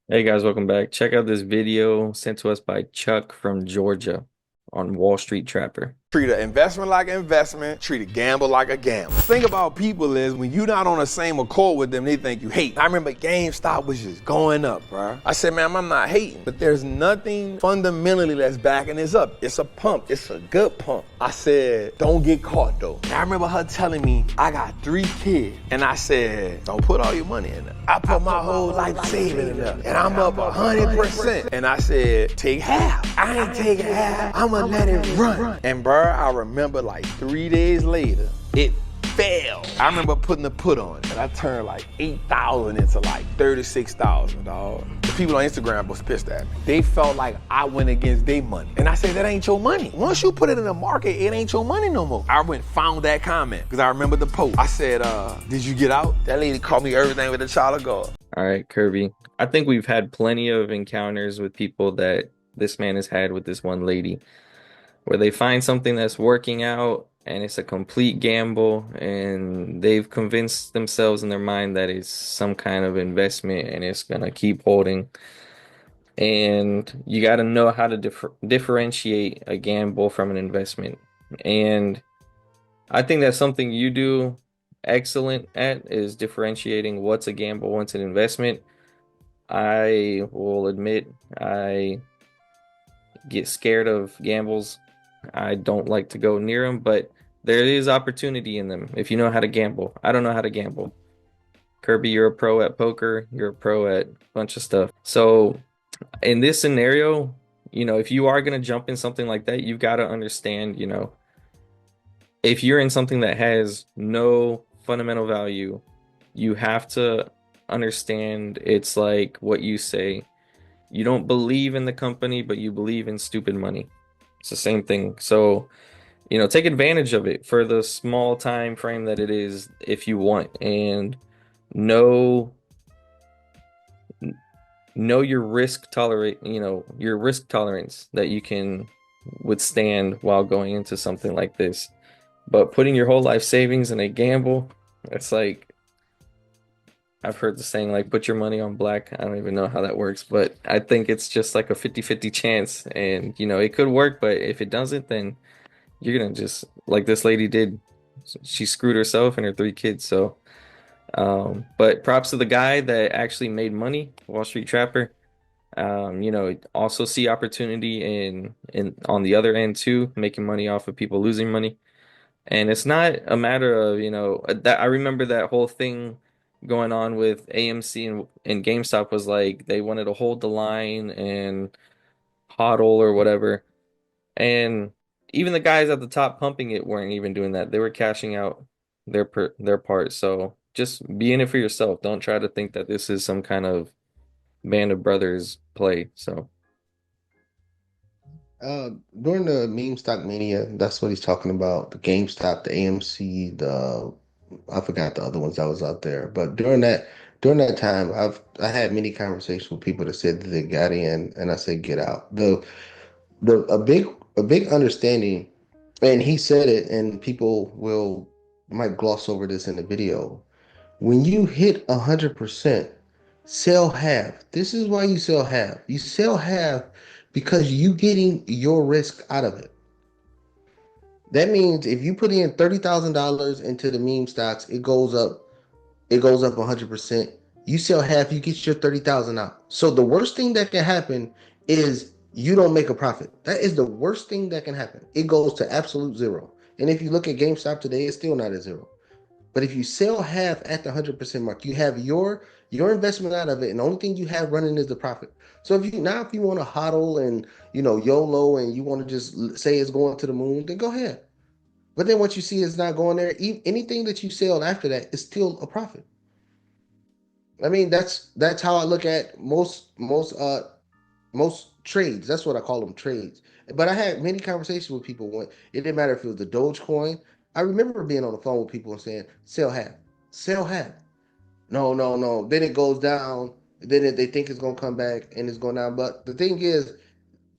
Hey guys, welcome back. Check out this video sent to us by Chuck from Georgia on Wall Street Trapper. Treat an investment like an investment, treat a gamble like a gamble. The thing about people is when you're not on the same accord with them, they think you hate. I remember GameStop was just going up, bro. I said, man, I'm not hating, but there's nothing fundamentally that's backing this up. It's a pump, it's a good pump. I said, don't get caught though. And I remember her telling me, I got 3 kids. And I said, don't put all your money in there. I put my whole life saving in there. And I'm up 100%. And I said, take half. I ain't taking half. I'ma let it run. And bro, I remember like 3 days later, it fell. I remember putting the put on it, and I turned like 8,000 into like 36,000, dog. The people on Instagram was pissed at me. They felt like I went against their money. And I said, that ain't your money. Once you put it in the market, it ain't your money no more. I went found that comment, because I remember the post. I said, did you get out? That lady called me everything with a child of God. All right, Kirby. I think we've had plenty of encounters with people that this man has had with this one lady, where they find something that's working out and it's a complete gamble, and they've convinced themselves in their mind that it's some kind of investment and it's gonna keep holding. And you got to know how to differentiate a gamble from an investment. And I think that's something you do excellent at, is differentiating what's a gamble, what's an investment. I will admit I get scared of gambles. I don't like to go near them, but there is opportunity in them if you know how to gamble. I don't know how to gamble. Kirby, you're a pro at poker, you're a pro at a bunch of stuff. So in this scenario, if you are going to jump in something like that, you've got to understand, if you're in something that has no fundamental value, you have to understand it's like what you say. You don't believe in the company, but you believe in stupid money. It's the same thing. So, take advantage of it for the small time frame that it is if you want, and know know your risk tolerance that you can withstand while going into something like this. But putting your whole life savings in a gamble, it's like I've heard the saying, like, put your money on black. I don't even know how that works, but I think it's just like a 50-50 chance. And, it could work, but if it doesn't, then you're gonna just, like this lady did. She screwed herself and her 3 kids. So, but props to the guy that actually made money, Wall Street Trapper. Also see opportunity in on the other end too, making money off of people losing money. And it's not a matter of, that I remember that whole thing going on with AMC and GameStop was like they wanted to hold the line and hodl or whatever. And even the guys at the top pumping it weren't even doing that. They were cashing out their part. So just be in it for yourself. Don't try to think that this is some kind of band of brothers play. So Uh, During the meme stock mania, that's what he's talking about. The GameStop, the AMC, I forgot the other ones that was out there. But during that time, I had many conversations with people that said that they got in, and I said get out. The a big understanding, and he said it, and people will might gloss over this in the video. When you hit 100%, sell half. This is why you sell half. You sell half because you getting your risk out of it. That means if you put in $30,000 into the meme stocks, it goes up 100%. You sell half, you get your 30,000 out. So the worst thing that can happen is you don't make a profit. That is the worst thing that can happen. It goes to absolute zero. And if you look at GameStop today, it's still not at zero. But if you sell half at the 100% mark, you have your investment out of it, and the only thing you have running is the profit. So if you want to hodl and YOLO and you want to just say it's going to the moon, then go ahead. But then once you see it's not going there, anything that you sell after that is still a profit. I mean, that's how I look at most trades. That's what I call them, trades. But I had many conversations with people when it didn't matter if it was the Dogecoin. I remember being on the phone with people and saying, sell half, sell half. No, no, no. Then it goes down. They think it's gonna come back and it's going down. But the thing is,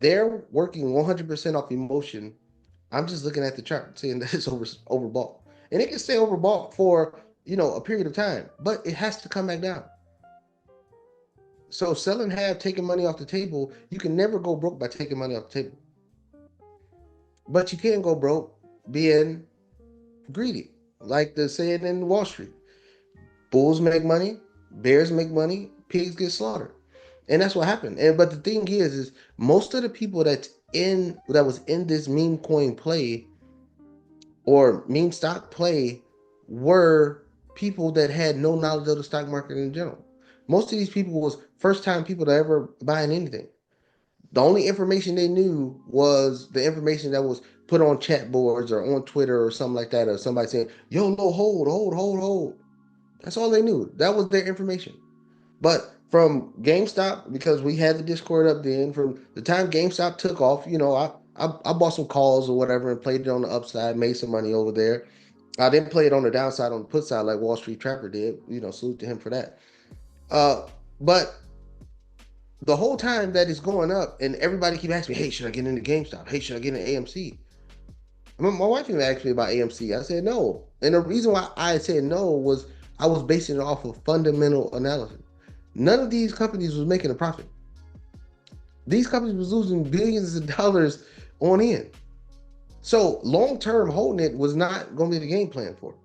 they're working 100% off emotion. I'm just looking at the chart, saying that it's overbought, and it can stay overbought for a period of time, but it has to come back down. So selling half, taking money off the table, you can never go broke by taking money off the table. But you can go broke being greedy. Like the saying in Wall Street. Bulls make money, bears make money, pigs get slaughtered. And that's what happened. And but the thing is most of the people that was in this meme coin play or meme stock play were people that had no knowledge of the stock market in general. Most of these people was first time people to ever buying anything. The only information they knew was the information that was put on chat boards or on Twitter or something like that, or somebody saying, yo, no, hold, hold, hold, hold. That's all they knew. That was their information. But from GameStop, because we had the Discord up then, from the time GameStop took off, I bought some calls or whatever and played it on the upside, made some money over there. I didn't play it on the downside on the put side like Wall Street Trapper did. Salute to him for that. But the whole time that it's going up, and everybody keep asking me, "Hey, should I get into GameStop? Hey, should I get into AMC?" My wife even asked me about AMC. I said no, and the reason why I said no was I was basing it off of fundamental analysis. None of these companies was making a profit. These companies was losing billions of dollars on end. So long term holding it was not going to be the game plan for it.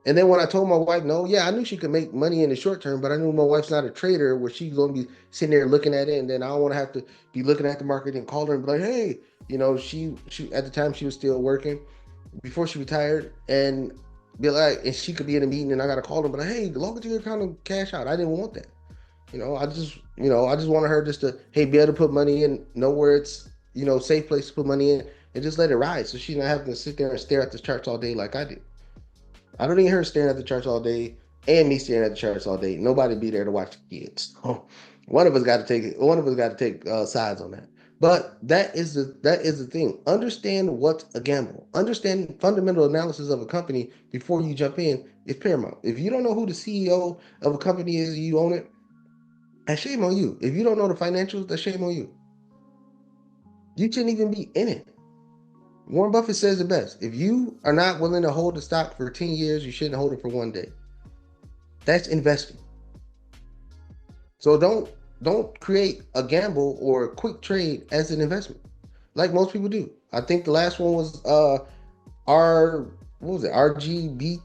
And then when I told my wife no, yeah, I knew she could make money in the short term, but I knew my wife's not a trader where she's going to be sitting there looking at it, and then I don't want to have to be looking at the market and call her and be like, hey, she at the time she was still working before she retired, and be like, and she could be in a meeting and I got to call her, but like, hey, log into your account and cash out. I didn't want that. I just wanted her just to, hey, be able to put money in, know where it's, safe place to put money in, and just let it ride. So she's not having to sit there and stare at the charts all day like I do. I don't need her staring at the charts all day and me staring at the charts all day. Nobody be there to watch the kids. So one of us got to take sides on that. But that is the thing. Understand what's a gamble. Understand fundamental analysis of a company before you jump in is paramount. If you don't know who the CEO of a company is, you own it. That's shame on you. If you don't know the financials, that's shame on you. You shouldn't even be in it. Warren Buffett says it best. If you are not willing to hold the stock for 10 years, you shouldn't hold it for one day. That's investing. So don't create a gamble or a quick trade as an investment, like most people do. I think the last one was R what was it? RGBI,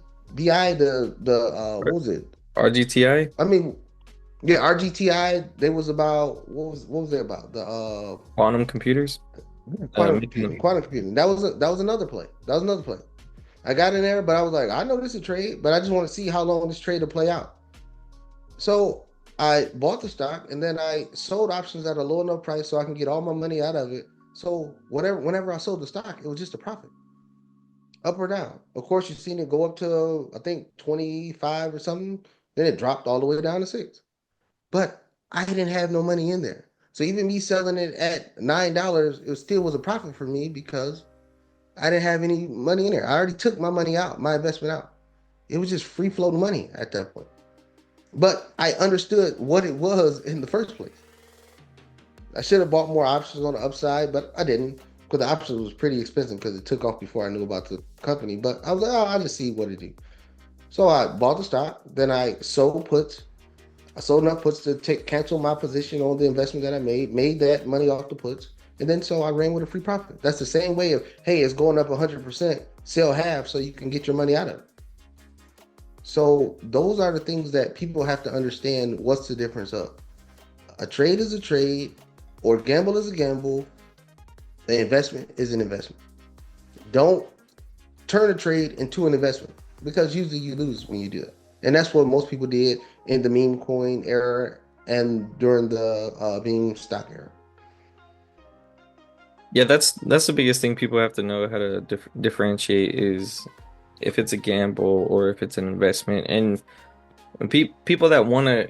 the what was it? RGTI, I mean, yeah, RGTI. They was about what was it about? The quantum computers, quantum computing. making Quantum computing. That was another play. That was another play. I got in there, but I was like, I know this is a trade, but I just want to see how long this trade will play out. So I bought the stock and then I sold options at a low enough price so I can get all my money out of it. So whenever I sold the stock, it was just a profit, up or down. Of course, you've seen it go up to I think 25 or something. Then it dropped all the way down to 6. But I didn't have no money in there. So even me selling it at $9, it still was a profit for me because I didn't have any money in there. I already took my money out, my investment out. It was just free floating money at that point. But I understood what it was in the first place. I should have bought more options on the upside, but I didn't because the options was pretty expensive because it took off before I knew about the company. But I was like, oh, I'll just see what it do. So I bought the stock, then I sold puts. I sold enough puts to cancel my position on the investment that I made that money off the puts, and then so I ran with a free profit. That's the same way of, hey, it's going up 100%, sell half so you can get your money out of it. So those are the things that people have to understand. What's the difference of a trade is a trade, or gamble is a gamble. The investment is an investment. Don't turn a trade into an investment because usually you lose when you do it. And that's what most people did in the meme coin era and during the meme stock era. Yeah, that's the biggest thing people have to know how to differentiate is if it's a gamble or if it's an investment. And when people that want to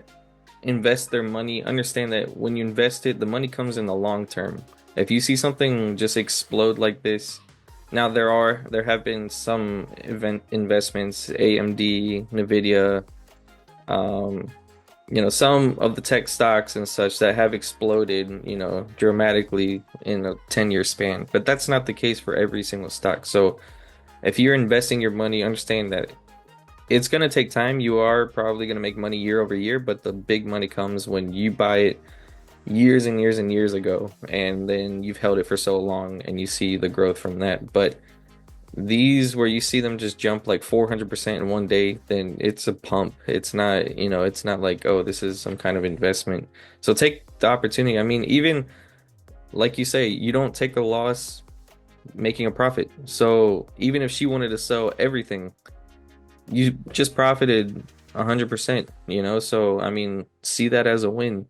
invest their money understand that when you invest it, the money comes in the long term. If you see something just explode like this, now there have been some event investments, AMD, Nvidia, some of the tech stocks and such that have exploded, dramatically in a 10-year span. But that's not the case for every single stock. So if you're investing your money, understand that it's gonna take time. You are probably gonna make money year over year, but the big money comes when you buy it years and years and years ago, and then you've held it for so long and you see the growth from that. But these where you see them just jump like 400% in one day, then it's a pump. It's not, it's not like, oh, this is some kind of investment. So take the opportunity. I mean, even like you say, you don't take a loss making a profit. So even if she wanted to sell everything, you just profited 100%, So I mean, see that as a win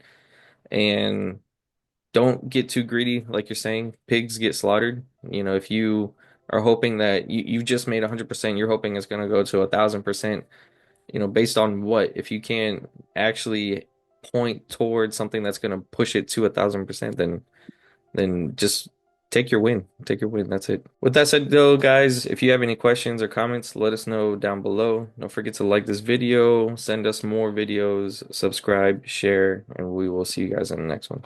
and don't get too greedy, like you're saying. Pigs get slaughtered. If you are hoping that you just made 100%, you're hoping it's going to go to 1,000%, based on what? If you can't actually point towards something that's going to push it to 1,000%, then just take your win. Take your win. That's it. With that said, though, guys, if you have any questions or comments, let us know down below. Don't forget to like this video, send us more videos, subscribe, share, and we will see you guys in the next one.